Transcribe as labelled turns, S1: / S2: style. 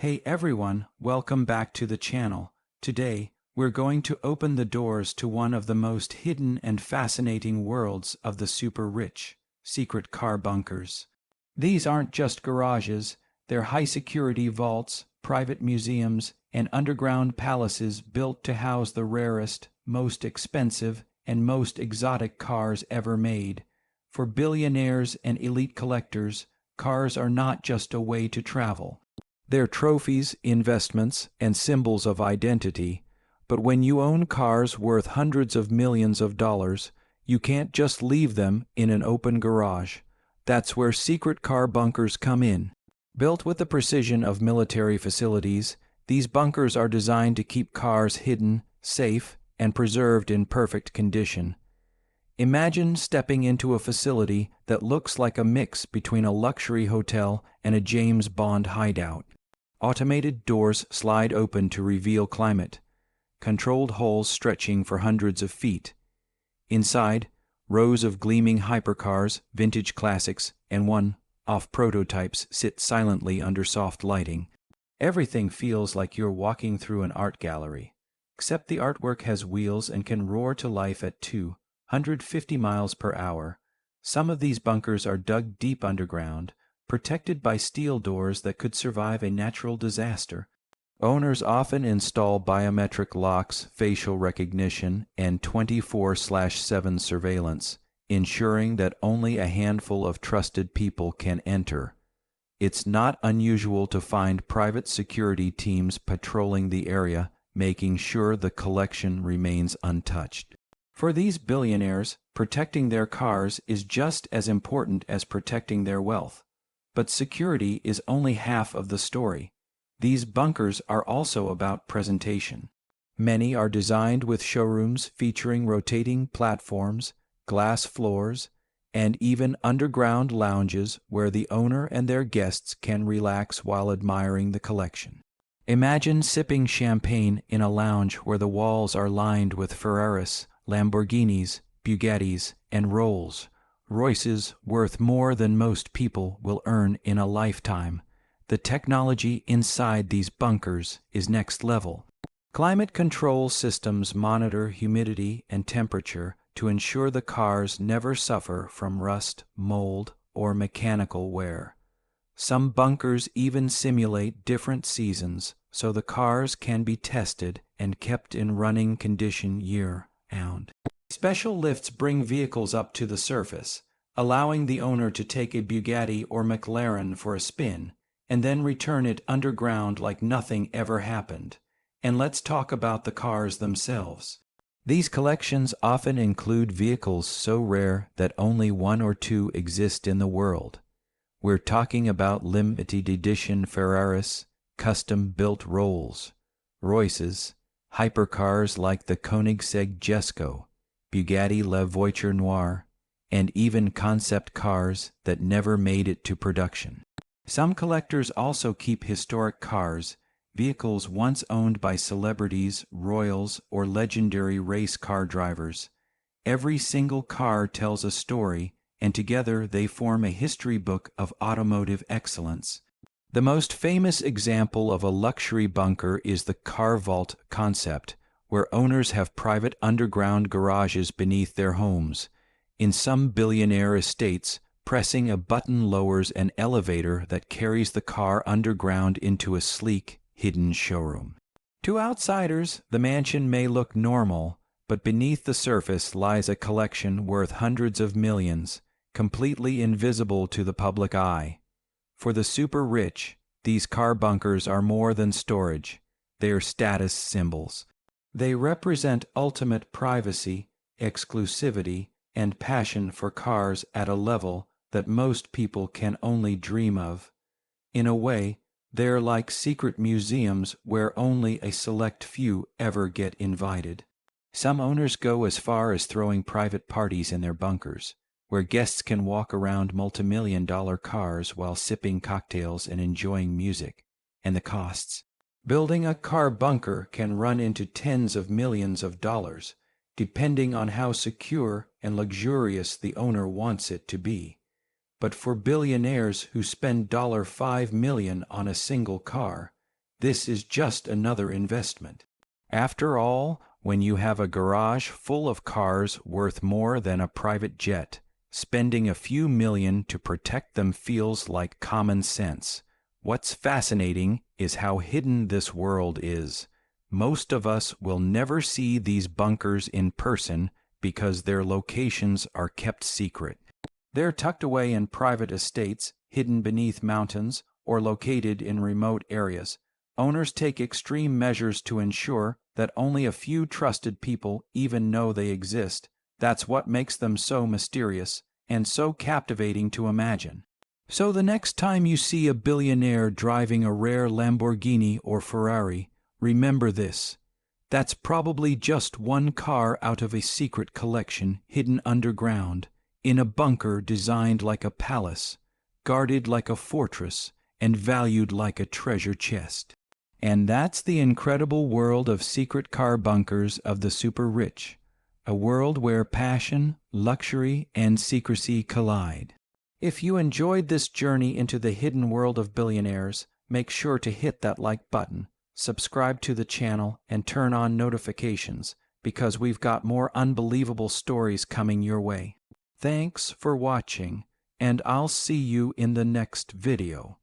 S1: Hey everyone, welcome back to the channel. Today, we're going to open the doors to one of the most hidden and fascinating worlds of the super rich, secret car bunkers. These aren't just garages, they're high-security vaults, private museums, and underground palaces built to house the rarest, most expensive, and most exotic cars ever made. For billionaires and elite collectors, cars are not just a way to travel. They're trophies, investments, and symbols of identity. But when you own cars worth hundreds of millions of dollars, you can't just leave them in an open garage. That's where secret car bunkers come in. Built with the precision of military facilities, these bunkers are designed to keep cars hidden, safe, and preserved in perfect condition. Imagine stepping into a facility that looks like a mix between a luxury hotel and a James Bond hideout. Automated doors slide open to reveal climate, controlled halls stretching for hundreds of feet. Inside, rows of gleaming hypercars, vintage classics, and one-off prototypes sit silently under soft lighting. Everything feels like you're walking through an art gallery, except the artwork has wheels and can roar to life at 250 miles per hour. Some of these bunkers are dug deep underground, protected by steel doors that could survive a natural disaster. Owners often install biometric locks, facial recognition, and 24/7 surveillance, ensuring that only a handful of trusted people can enter. It's not unusual to find private security teams patrolling the area, making sure the collection remains untouched. For these billionaires, protecting their cars is just as important as protecting their wealth. But security is only half of the story. These bunkers are also about presentation. Many are designed with showrooms featuring rotating platforms, glass floors, and even underground lounges where the owner and their guests can relax while admiring the collection. Imagine sipping champagne in a lounge where the walls are lined with Ferraris, Lamborghinis, Bugattis, and Rolls-Royces worth more than most people will earn in a lifetime. The technology inside these bunkers is next level. Climate control systems monitor humidity and temperature to ensure the cars never suffer from rust, mold, or mechanical wear. Some bunkers even simulate different seasons so the cars can be tested and kept in running condition year-round. Special lifts bring vehicles up to the surface, allowing the owner to take a Bugatti or McLaren for a spin, and then return it underground like nothing ever happened. And let's talk about the cars themselves. These collections often include vehicles so rare that only one or two exist in the world. We're talking about limited edition Ferraris, custom-built Rolls-Royces, hypercars like the Koenigsegg Jesko, Bugatti La Voiture Noire, and even concept cars that never made it to production. Some collectors also keep historic cars, vehicles once owned by celebrities, royals, or legendary race car drivers. Every single car tells a story, and together they form a history book of automotive excellence. The most famous example of a luxury bunker is the car vault concept, where owners have private underground garages beneath their homes. In some billionaire estates, pressing a button lowers an elevator that carries the car underground into a sleek, hidden showroom. To outsiders, the mansion may look normal, but beneath the surface lies a collection worth hundreds of millions, completely invisible to the public eye. For the super rich, these car bunkers are more than storage. They are status symbols. They represent ultimate privacy, exclusivity, and passion for cars at a level that most people can only dream of. In a way, they're like secret museums where only a select few ever get invited. Some owners go as far as throwing private parties in their bunkers, where guests can walk around multi-million-dollar cars while sipping cocktails and enjoying music. And the costs. Building a car bunker can run into tens of millions of dollars, depending on how secure and luxurious the owner wants it to be. But for billionaires who spend $5 million on a single car, This is just another investment. After all, when you have a garage full of cars worth more than a private jet, spending a few million to protect them feels like common sense. What's fascinating is how hidden this world is. Most of us will never see these bunkers in person because their locations are kept secret. They're tucked away in private estates, hidden beneath mountains, or located in remote areas. Owners take extreme measures to ensure that only a few trusted people even know they exist. That's what makes them so mysterious and so captivating to imagine. So the next time you see a billionaire driving a rare Lamborghini or Ferrari, remember this. That's probably just one car out of a secret collection hidden underground, in a bunker designed like a palace, guarded like a fortress, and valued like a treasure chest. And that's the incredible world of secret car bunkers of the super rich, a world where passion, luxury, and secrecy collide. If you enjoyed this journey into the hidden world of billionaires, make sure to hit that like button, subscribe to the channel, and turn on notifications, because we've got more unbelievable stories coming your way. Thanks for watching, and I'll see you in the next video.